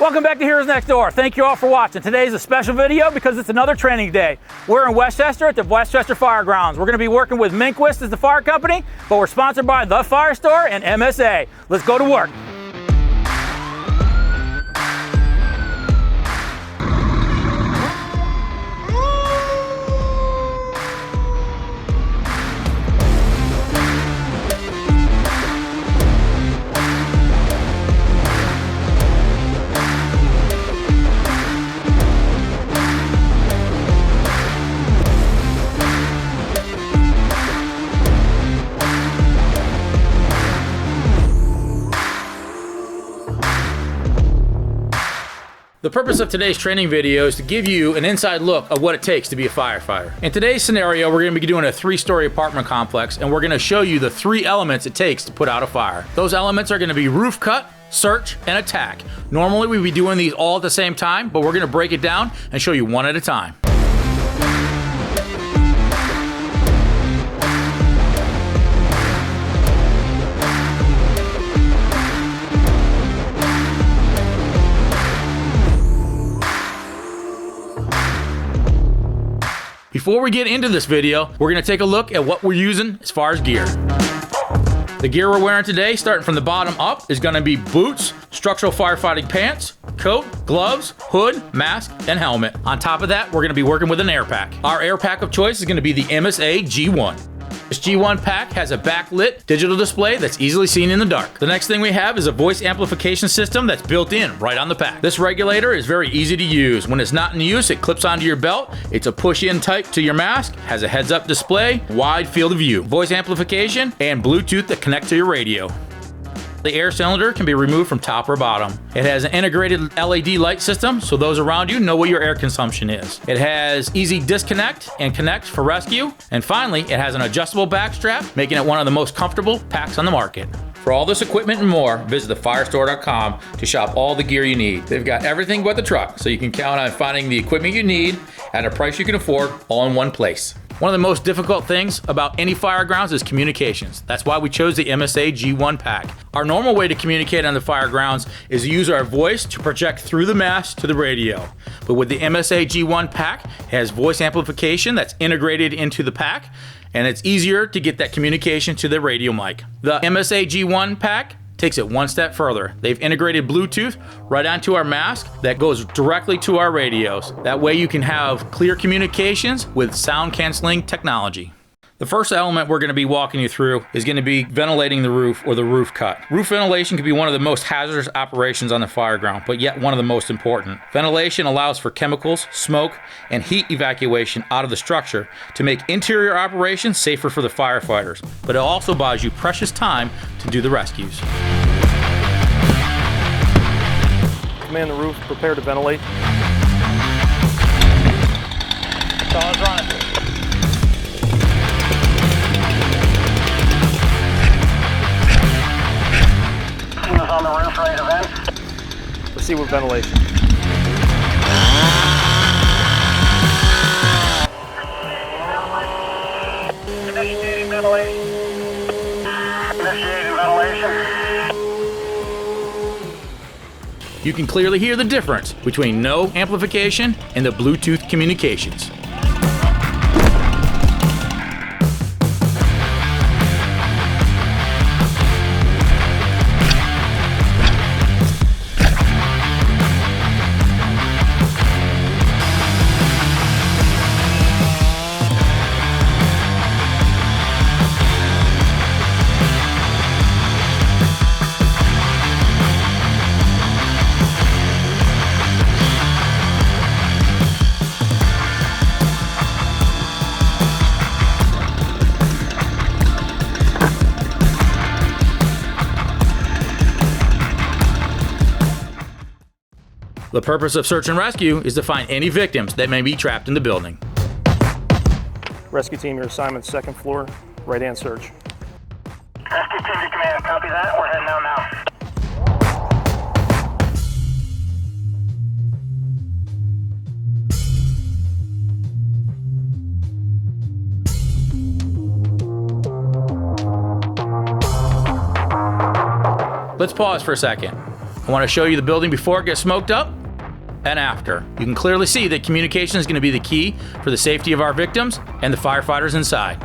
Welcome back to Heroes Next Door. Thank you all for watching. Today is a special video because it's another training day. We're in Westchester at the Westchester Firegrounds. We're going to be working with Minquas as the fire company, but we're sponsored by TheFireStore and MSA. Let's go to work. The purpose of today's training video is to give you an inside look of what it takes to be a firefighter. In today's scenario, we're going to be doing a 3-story apartment complex, and we're going to show you the 3 elements it takes to put out a fire. Those elements are going to be roof cut, search, and attack. Normally we'd be doing these all at the same time, but we're going to break it down and show you one at a time. Before we get into this video, we're going to take a look at what we're using as far as gear. The gear we're wearing today, starting from the bottom up, is going to be boots, structural firefighting pants, coat, gloves, hood, mask, and helmet. On top of that, we're going to be working with an air pack. Our air pack of choice is going to be the MSA G1. This G1 pack has a backlit digital display that's easily seen in the dark. The next thing we have is a voice amplification system that's built in right on the pack. This regulator is very easy to use. When it's not in use, it clips onto your belt. It's a push-in type to your mask, has a heads-up display, wide field of view, voice amplification, and Bluetooth that connect to your radio. The air cylinder can be removed from top or bottom. It has an integrated LED light system, so those around you know what your air consumption is. It has easy disconnect and connect for rescue. And finally, it has an adjustable back strap, making it one of the most comfortable packs on the market. For all this equipment and more, visit TheFireStore.com to shop all the gear you need. They've got everything but the truck, so you can count on finding the equipment you need at a price you can afford, all in one place. One of the most difficult things about any firegrounds is communications. That's why we chose the MSA G1 pack. Our normal way to communicate on the firegrounds is to use our voice to project through the mask to the radio. But with the MSA G1 pack, it has voice amplification that's integrated into the pack, and it's easier to get that communication to the radio mic. The MSA G1 pack takes it one step further. They've integrated Bluetooth right onto our mask that goes directly to our radios. That way you can have clear communications with sound canceling technology. The first element we're going to be walking you through is going to be ventilating the roof, or the roof cut. Roof ventilation can be one of the most hazardous operations on the fireground, but yet one of the most important. Ventilation allows for chemicals, smoke, and heat evacuation out of the structure to make interior operations safer for the firefighters, but it also buys you precious time to do the rescues. Command the roof, prepare to ventilate. Saws running. On the roof, ready to vent. Proceed with ventilation. Initiating ventilation. Initiating ventilation. You can clearly hear the difference between no amplification and the Bluetooth communications. The purpose of search and rescue is to find any victims that may be trapped in the building. Rescue team, your assignment's 2nd floor, right-hand search. Rescue team to command, copy that. We're heading out now. Let's pause for a second. I want to show you the building before it gets smoked up and after. You can clearly see that communication is going to be the key for the safety of our victims and the firefighters inside.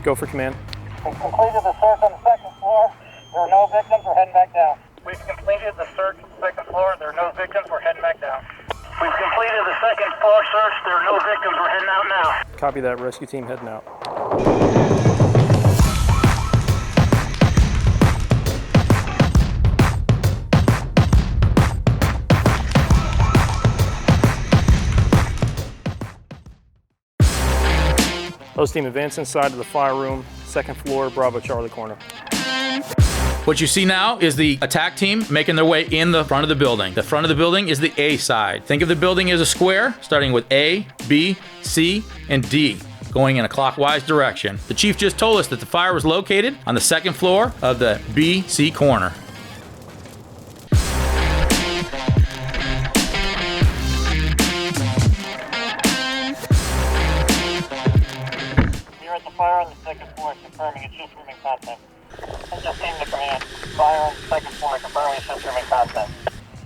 Go for command. We've completed the search on the second floor. There are no victims. We're heading back down. We've completed the search on the second floor. There are no victims. We're heading back down. We've completed the second floor search. There are no victims. We're heading out now. Copy that. Rescue team heading out. Host team advance inside to the fire room, second floor, Bravo Charlie corner. What you see now is the attack team making their way in the front of the building. The front of the building is the A side. Think of the building as a square, starting with A, B, C, and D, going in a clockwise direction. The chief just told us that the fire was located on the second floor of the B, C corner. Fire on the second floor, confirming it's just room in content. Engine team to command. Fire on the second floor, confirming it's just room in content.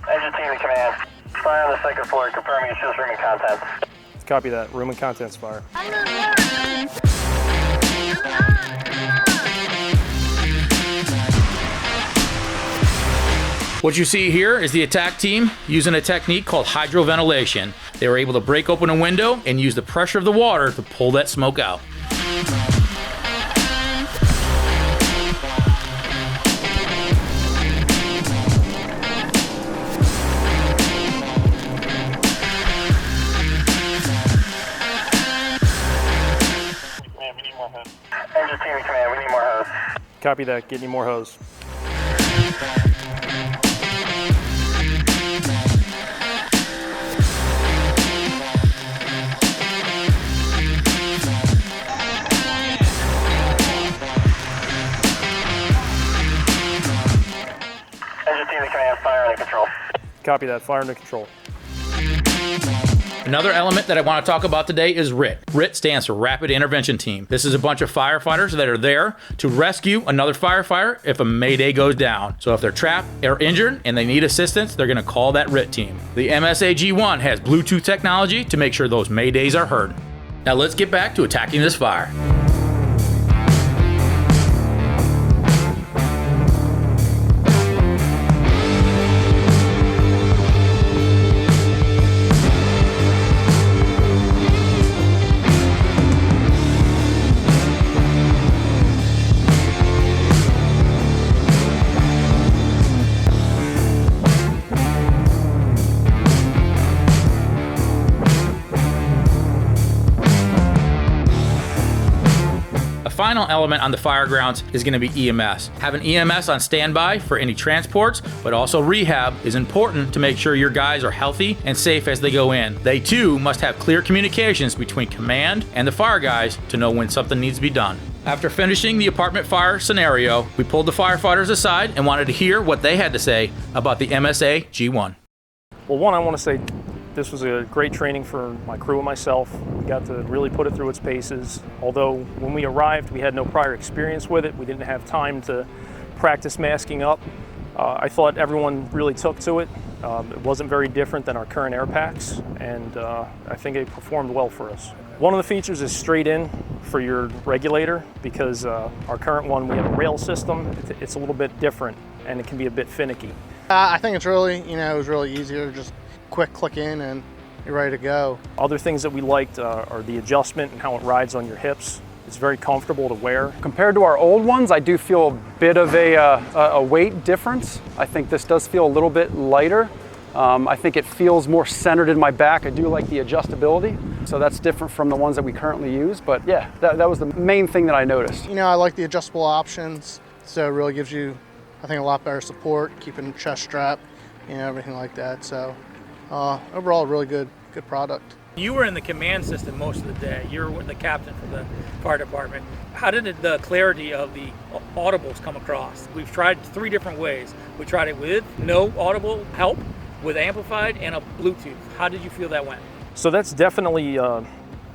Engine team to command. Fire on the second floor, confirming it's just room in content. Copy that. Room and contents fire. What you see here is the attack team using a technique called hydroventilation. They were able to break open a window and use the pressure of the water to pull that smoke out. Engine team to command, we need more hose. Copy that. Get any more hose. Engine team to command, fire under control. Copy that. Fire under control. Another element that I want to talk about today is RIT. RIT stands for Rapid Intervention Team. This is a bunch of firefighters that are there to rescue another firefighter if a mayday goes down. So if they're trapped or injured and they need assistance, they're going to call that RIT team. The MSA G1 has Bluetooth technology to make sure those maydays are heard. Now let's get back to attacking this fire. Final element on the fire grounds is going to be EMS. Having EMS on standby for any transports, but also rehab, is important to make sure your guys are healthy and safe as they go in. They too must have clear communications between command and the fire guys to know when something needs to be done. After finishing the apartment fire scenario, we pulled the firefighters aside and wanted to hear what they had to say about the MSA G1. Well, one, I want to say this was a great training for my crew and myself. We got to really put it through its paces. Although when we arrived, we had no prior experience with it. We didn't have time to practice masking up. I thought everyone really took to it. It wasn't very different than our current air packs, and I think it performed well for us. One of the features is straight in for your regulator, because our current one, we have a rail system. It's a little bit different, and it can be a bit finicky. I think it's really, it was really easier to just quick click in and you're ready to go. Other things that we liked are the adjustment and how it rides on your hips. It's very comfortable to wear. Compared to our old ones, I do feel a bit of a weight difference. I think this does feel a little bit lighter. I think it feels more centered in my back. I do like the adjustability, so that's different from the ones that we currently use. But yeah, that was the main thing that I noticed. I like the adjustable options, so it really gives you, I think, a lot better support, keeping the chest strap, everything like that. So overall, really good product. You were in the command system most of the day. You were the captain for the fire department. How did the clarity of the audibles come across? We've tried 3 different ways. We tried it with no audible help, with amplified, and a Bluetooth. How did you feel that went? So that's definitely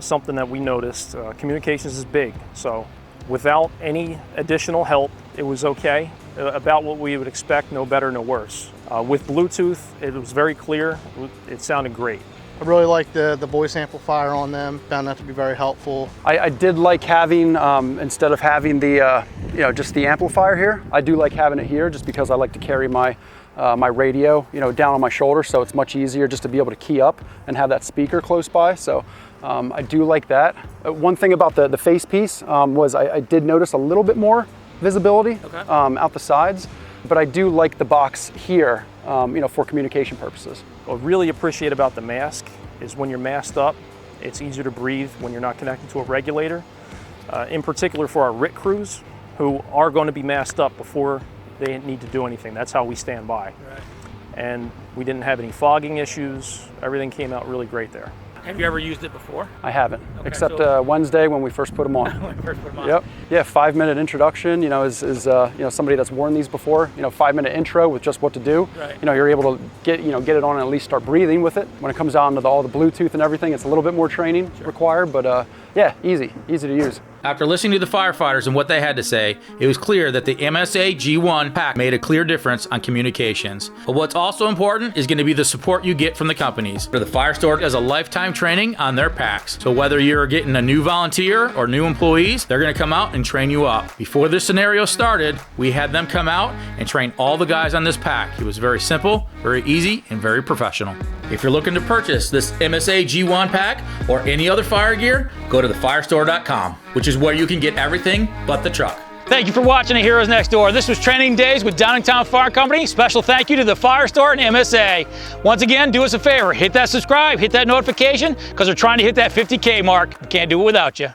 something that we noticed. Communications is big, so without any additional help, it was okay. About what we would expect, no better, no worse. With Bluetooth, it was very clear. It sounded great. I really like the voice amplifier on them. Found that to be very helpful. I did like having, instead of having the, just the amplifier here, I do like having it here just because I like to carry my my radio, down on my shoulder, so it's much easier just to be able to key up and have that speaker close by. So I do like that. One thing about the face piece was I did notice a little bit more visibility out the sides, but I do like the box here, for communication purposes. What I really appreciate about the mask is when you're masked up, it's easier to breathe when you're not connected to a regulator. In particular for our RIT crews, who are going to be masked up before they need to do anything. That's how we stand by. Right. And we didn't have any fogging issues. Everything came out really great there. Have you ever used it before? I haven't, Okay, except so- Wednesday when we first put them on. When you first put them on? Yep. Yeah, 5-minute introduction. Is somebody that's worn these before. 5-minute intro with just what to do. Right. You're able to get it on and at least start breathing with it. When it comes down to all the Bluetooth and everything, it's a little bit more training required, but yeah, easy to use. After listening to the firefighters and what they had to say, it was clear that the MSA G1 pack made a clear difference on communications. But what's also important is going to be the support you get from the companies. The FireStore has a lifetime training on their packs. So whether you're getting a new volunteer or new employees, they're going to come out and train you up. Before this scenario started, we had them come out and train all the guys on this pack. It was very simple, very easy, and very professional. If you're looking to purchase this MSA G1 pack or any other fire gear, go to TheFireStore.com, which is where you can get everything but the truck. Thank you for watching the Heroes Next Door. This was Training Days with Downingtown Fire Company. Special thank you to the FireStore and MSA. Once again, do us a favor, hit that subscribe, hit that notification, because we're trying to hit that 50K mark. We can't do it without you.